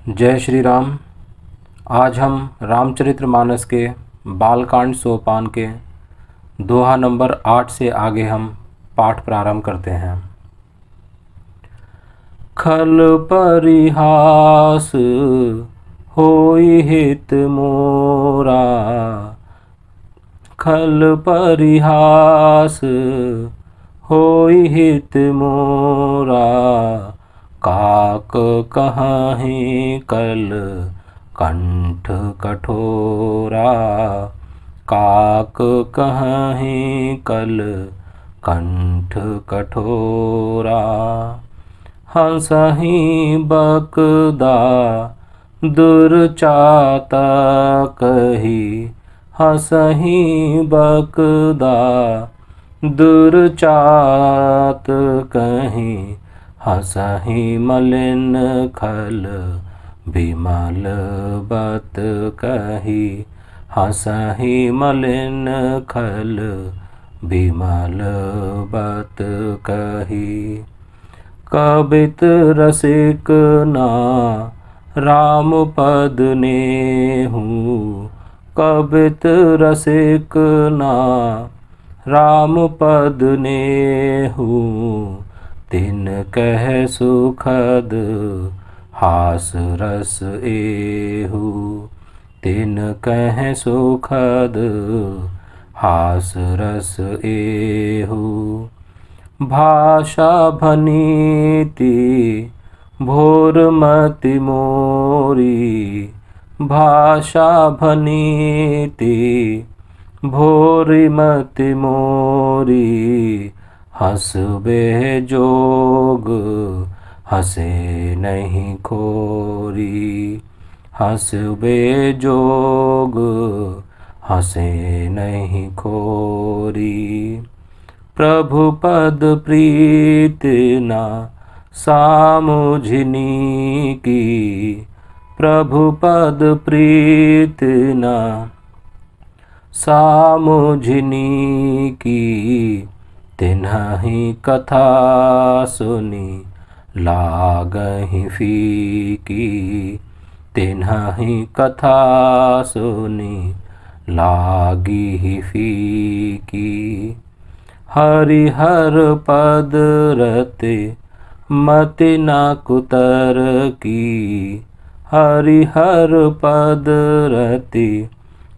जय श्री राम। आज हम रामचरितमानस के बालकांड सोपान के दोहा नंबर 8 से आगे हम पाठ प्रारंभ करते हैं। खल परिहास होई हित मोरा, खल परिहास होई हित मोरा, काक कहाहीं कल कंठ कठोरा, काक कहाहीं कल कंठ कठोरा। हंसहीं बकदा दुर्चाता कही, हंसहीं बकदा दुर्चात कहीं, हंसहीं मलिन खल बिमल बत कही, हंसहीं मलिन खल बिमल बत कही। कबित रसिक ना राम पद नेहु, कबित रसिक ना राम पद नेहु, तिन कह सुखद हास रस एहु, तिन कह सुखद हास रस एहु। भाषा भनीति भोर मति मोरी, भाषा भनीति भोरी मति मोरी, हंसबे जोग हंसे नहीं खोरी, हंसबे जोग हंसे नहीं खोरी। प्रभु पद प्रीत ना सामुझनी की, प्रभु पद प्रीत ना सामुझनी की, तिन्हि कथा सुनी लागहि फीकी, तिन्हि कथा सुनी लागी फीकी। हरिहर पद रते मति न कुतर की, हरिहर पद रति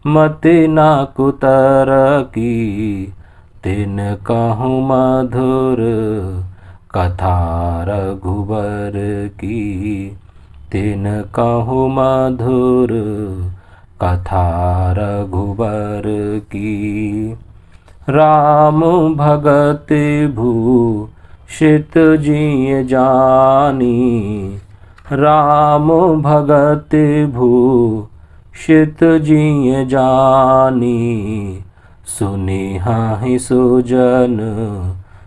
मति न कुतर की, तिन कहूँ मधुर कथा रघुबर की, तिन कहूँ मधुर कथा रघुबर की। राम भगत भूषित जिय जानी, राम भगत भूषित जिय जानी, सुनिहि सुजन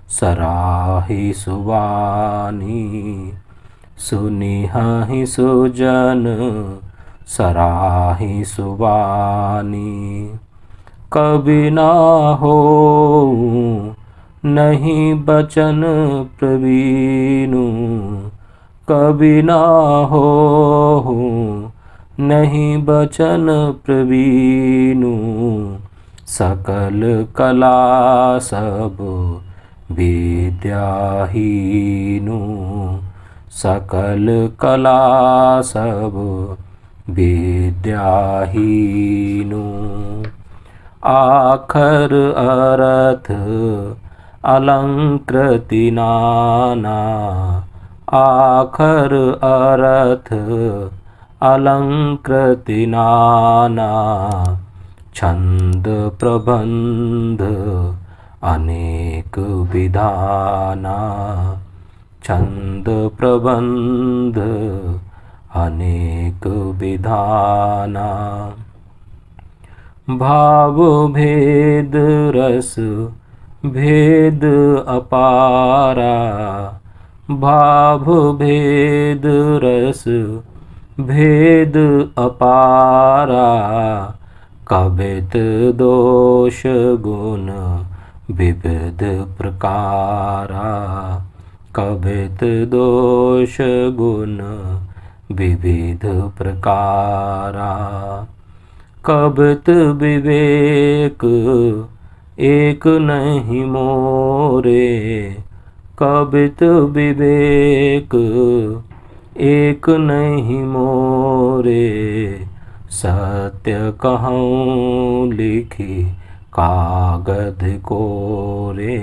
सराहि सुबानी, सुनिहि सुजन सराहि सुबानी। कभी ना हो नहीं बचन प्रवीणु, कभी ना हो नहीं बचन प्रवीणु, सकल कला सब विद्याहीनु, सकल कला सब विद्याहीनु। आखर अर्थ अलंकृति नाना, आखर अर्थ अलंकृति नाना, छंद प्रबंध अनेक विधाना, छंद प्रबंध अनेक विधाना। भाव भेद रस भेद अपारा, भाव भेद रस भेद अपारा, कबित दोष गुण विविध प्रकारा, कबित दोष गुण विविध प्रकारा। कबित विवेक एक नहीं मोरे, कबित विवेक एक नहीं मोरे। सत्य कहूँ लिखी कागज कोरे,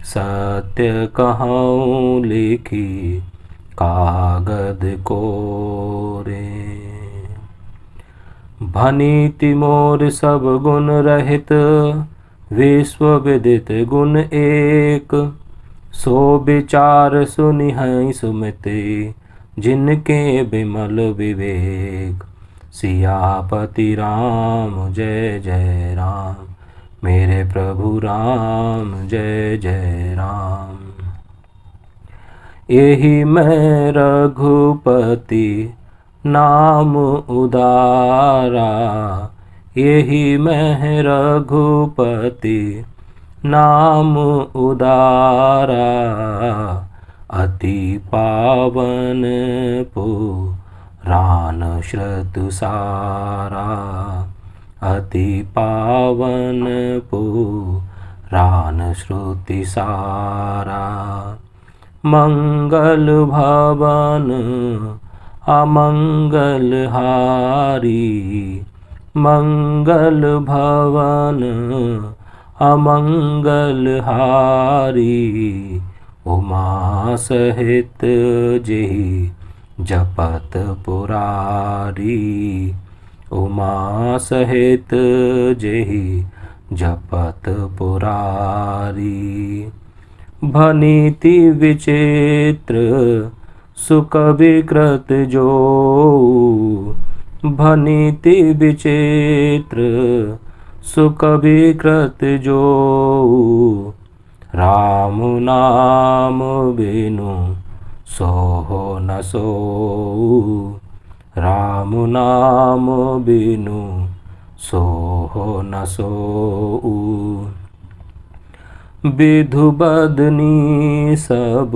सत्य कहूँ लिखी कागज कोरे। भनीति मोर सब गुण रहित, विश्व विदित गुण एक। सो विचार सुनिहि सुमति, जिनके विमल विवेक। सियापति राम जय जय राम, मेरे प्रभु राम जय जय राम। यही मैं रघुपति नाम उदारा, यही मैं रघुपति नाम उदारा। अति पावन पुराण श्रुति सारा, अति पावन पुराण श्रुति सारा। मंगल भवन अमंगल हारी, मंगल भवन अमंगल हारी। उमा सहित जेहि जपत पुरारी, उमा सहित जेहि जपत पुरारी। भनीति विचित्र सुख विकृत जो, भनीति विचित्र सुख विकृत जो। राम नाम बिनु सोहो न सोऊ, राम नाम बिनु सोहो न सोऊ। विधु बदनी सब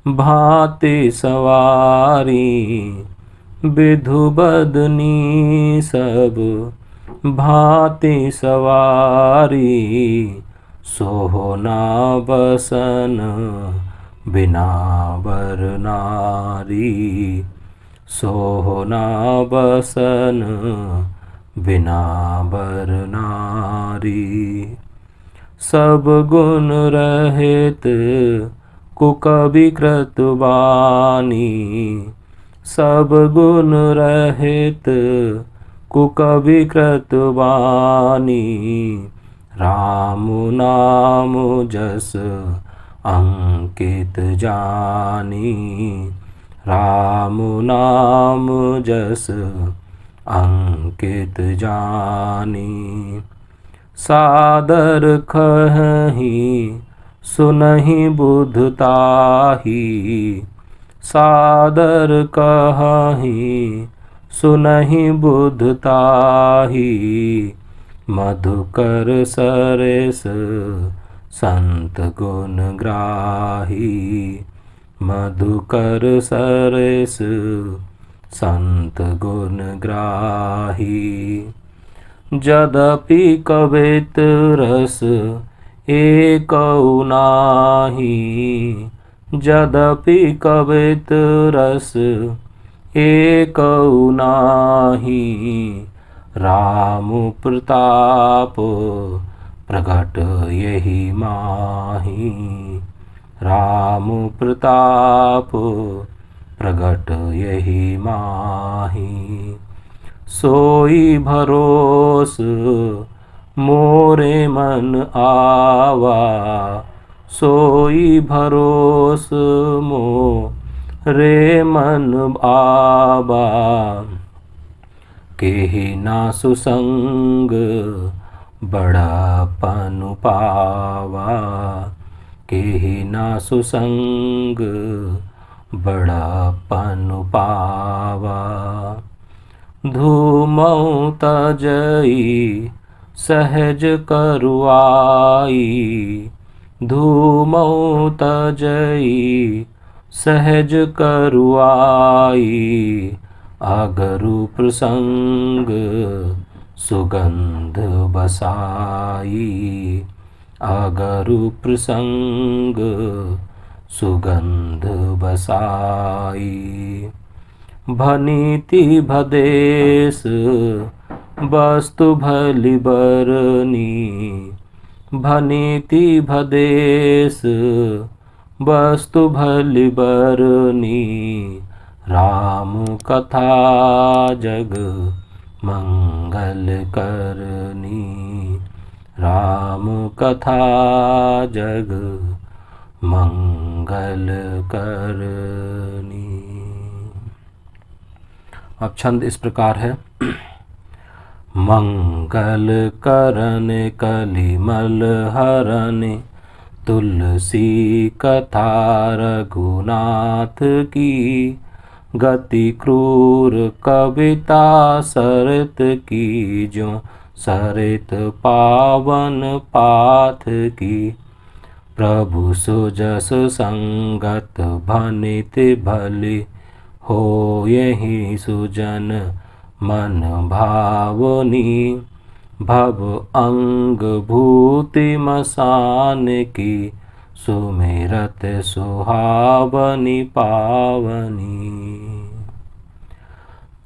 भांति सवारी, विधु बदनी सब भांति सवारी। सोहना बसन बिना बर नारी, सोहना बसन बिना बर नारी। सब गुण रहित कुकविकृत वाणी, सब गुण रहित कुकविकृत वाणी। राम नाम जस अंकित जानी, राम नाम जस अंकित जानी। सादर खहि सुनहि बुधताही, सादर कहहि सुनहि बुधताही। मधुकर सरस संत गुण ग्राही, मधुकर सरस संत गुण ग्राही। यद्यपि कवित रस एकौ नाहि, यद्यपि कवित रस एकौ नाहि। राम प्रताप प्रगट यही माही, राम प्रताप प्रगट यही माही। सोई भरोस मोरे मन आवा, सोई भरोस मोरे मन आवा। केहि ना सुसंग बड़ापन पावा, केहि ना सुसंग बड़ापन पावा। धूमौ तजई सहज करुआई, धूमौ तजई सहज करुआई, अगरु प्रसंग सुगंध बसाई, अगरु प्रसंग सुगंध बसाई। भनीति भदेश वस्तु भली बरनी, भनीति भदेश वस्तु भली बरनी, राम कथा जग मंगल करनी, राम कथा जग मंगल करनी। अब छंद इस प्रकार है। मंगल करन कलिमल हरन, तुलसी कथा रघुनाथ की, गति क्रूर कविता सरित की, जो सरित पावन पाथ की। प्रभु सुजस संगत भनित भली, हो यही सुजन मन भावनी, भव अंग भूति मसान की, सुमिरत सुहावनी पावनी।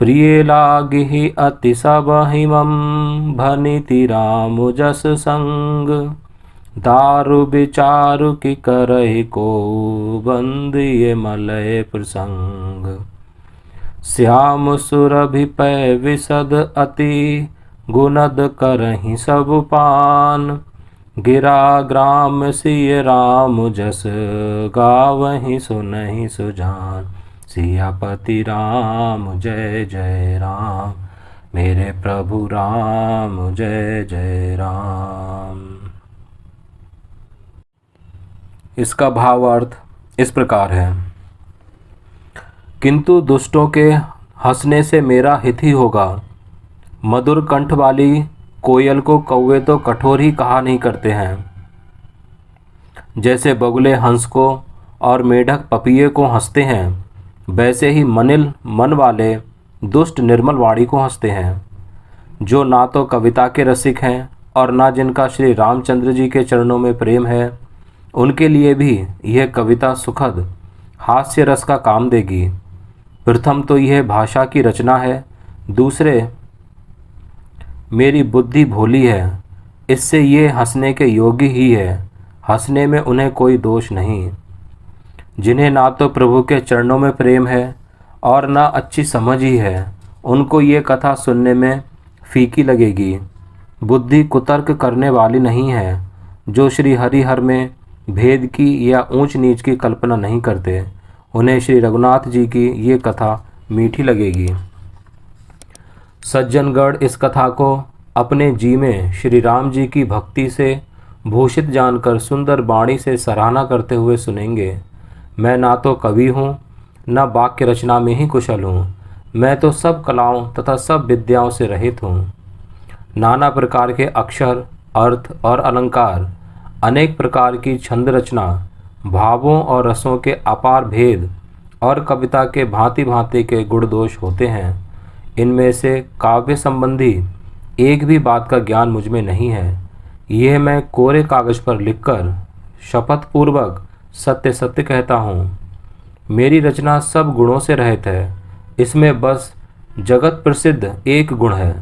प्रिय लागिहि अति सबहिमं, भनिति राम जस संग, दारु विचारु की करहि को, बंदिये मलय प्रसंग। श्याम सुरभि पै विशद अति, गुणद करहि सब पान, गिरा ग्राम सिय राम जस, गावहि सुनहि सुजान। सियापति राम जय जय राम, मेरे प्रभु राम जय जय राम। इसका भावार्थ इस प्रकार है। किंतु दुष्टों के हंसने से मेरा हित ही होगा। मधुर कंठ वाली कोयल को कौवे तो कठोर ही कहा नहीं करते हैं, जैसे बगुले हंस को और मेढक पपीहे को हंसते हैं, वैसे ही मनिल मन वाले दुष्ट निर्मल वाणी को हंसते हैं। जो ना तो कविता के रसिक हैं और ना जिनका श्री रामचंद्र जी के चरणों में प्रेम है, उनके लिए भी यह कविता सुखद हास्य रस का काम देगी। प्रथम तो यह भाषा की रचना है, दूसरे मेरी बुद्धि भोली है, इससे ये हंसने के योग्य ही है। हंसने में उन्हें कोई दोष नहीं। जिन्हें ना तो प्रभु के चरणों में प्रेम है और ना अच्छी समझ ही है, उनको ये कथा सुनने में फीकी लगेगी। बुद्धि कुतर्क करने वाली नहीं है, जो श्री हरिहर में भेद की या ऊंच नीच की कल्पना नहीं करते, उन्हें श्री रघुनाथ जी की ये कथा मीठी लगेगी। सज्जनगढ़ इस कथा को अपने जी में श्री राम जी की भक्ति से भूषित जानकर सुंदर वाणी से सराहना करते हुए सुनेंगे। मैं ना तो कवि हूँ, न वाक्य रचना में ही कुशल हूँ, मैं तो सब कलाओं तथा सब विद्याओं से रहित हूँ। नाना प्रकार के अक्षर, अर्थ और अलंकार, अनेक प्रकार की छंद रचना, भावों और रसों के अपार भेद और कविता के भांति भांति के गुण दोष होते हैं। इनमें से काव्य संबंधी एक भी बात का ज्ञान मुझ में नहीं है। यह मैं कोरे कागज पर लिखकर शपथ पूर्वक सत्य सत्य कहता हूँ। मेरी रचना सब गुणों से रहित है। इसमें बस जगत प्रसिद्ध एक गुण है,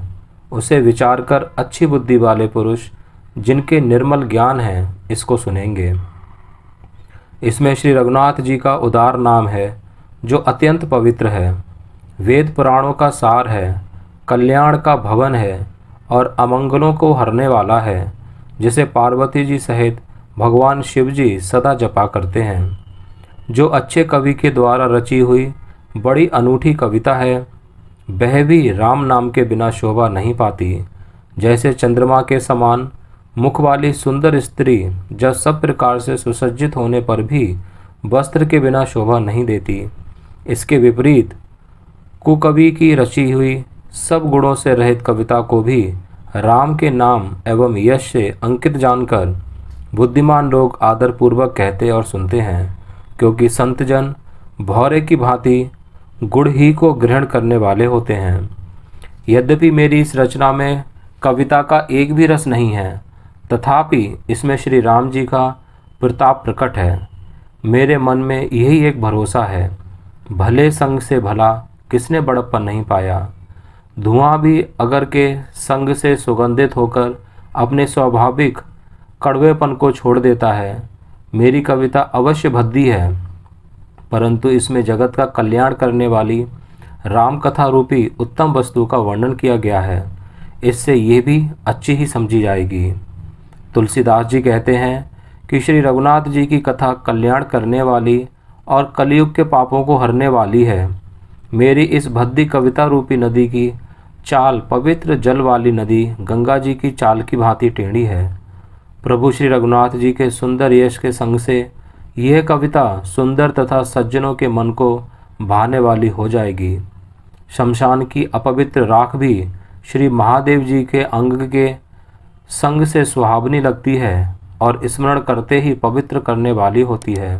उसे विचार कर अच्छी बुद्धि वाले पुरुष जिनके निर्मल ज्ञान है इसको सुनेंगे। इसमें श्री रघुनाथ जी का उदार नाम है, जो अत्यंत पवित्र है, वेद पुराणों का सार है, कल्याण का भवन है और अमंगलों को हरने वाला है, जिसे पार्वती जी सहित भगवान शिव जी सदा जपा करते हैं। जो अच्छे कवि के द्वारा रची हुई बड़ी अनूठी कविता है, वह भी राम नाम के बिना शोभा नहीं पाती। जैसे चंद्रमा के समान मुख वाली सुंदर स्त्री जब सब प्रकार से सुसज्जित होने पर भी वस्त्र के बिना शोभा नहीं देती, इसके विपरीत कुकवि की रची हुई सब गुणों से रहित कविता को भी राम के नाम एवं यश से अंकित जानकर बुद्धिमान लोग आदरपूर्वक कहते और सुनते हैं, क्योंकि संतजन भौरे की भांति गुड़ ही को ग्रहण करने वाले होते हैं। यद्यपि मेरी इस रचना में कविता का एक भी रस नहीं है, तथापि इसमें श्री राम जी का प्रताप प्रकट है। मेरे मन में यही एक भरोसा है, भले संग से भला किसने बड़प्पन नहीं पाया। धुआं भी अगर के संग से सुगंधित होकर अपने स्वाभाविक कड़वेपन को छोड़ देता है। मेरी कविता अवश्य भद्दी है, परंतु इसमें जगत का कल्याण करने वाली राम कथा रूपी उत्तम वस्तु का वर्णन किया गया है। इससे ये भी अच्छी ही समझी जाएगी। तुलसीदास जी कहते हैं कि श्री रघुनाथ जी की कथा कल्याण करने वाली और कलयुग के पापों को हरने वाली है। मेरी इस भद्दी कविता रूपी नदी की चाल पवित्र जल वाली नदी गंगा जी की चाल की भांति टेढ़ी है। प्रभु श्री रघुनाथ जी के सुंदर यश के संग से यह कविता सुंदर तथा सज्जनों के मन को भाने वाली हो जाएगी। शमशान की अपवित्र राख भी श्री महादेव जी के अंग के संग से सुहावनी लगती है और स्मरण करते ही पवित्र करने वाली होती है।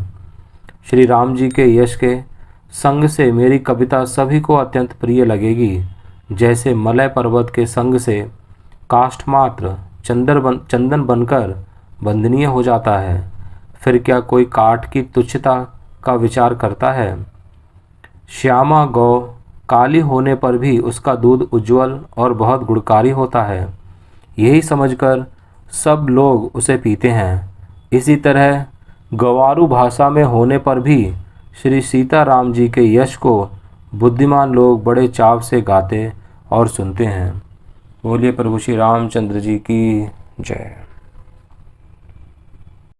श्री राम जी के यश के संग से मेरी कविता सभी को अत्यंत प्रिय लगेगी, जैसे मलय पर्वत के संग से काष्ठमात्र चंदन बनकर वंदनीय हो जाता है। फिर क्या कोई काठ की तुच्छता का विचार करता है? श्यामा गौ काली होने पर भी उसका दूध उज्जवल और बहुत गुणकारी होता है, यही समझकर सब लोग उसे पीते हैं। इसी तरह गंवारू भाषा में होने पर भी श्री सीताराम जी के यश को बुद्धिमान लोग बड़े चाव से गाते और सुनते हैं। बोलिए प्रभु श्री रामचंद्र जी की जय।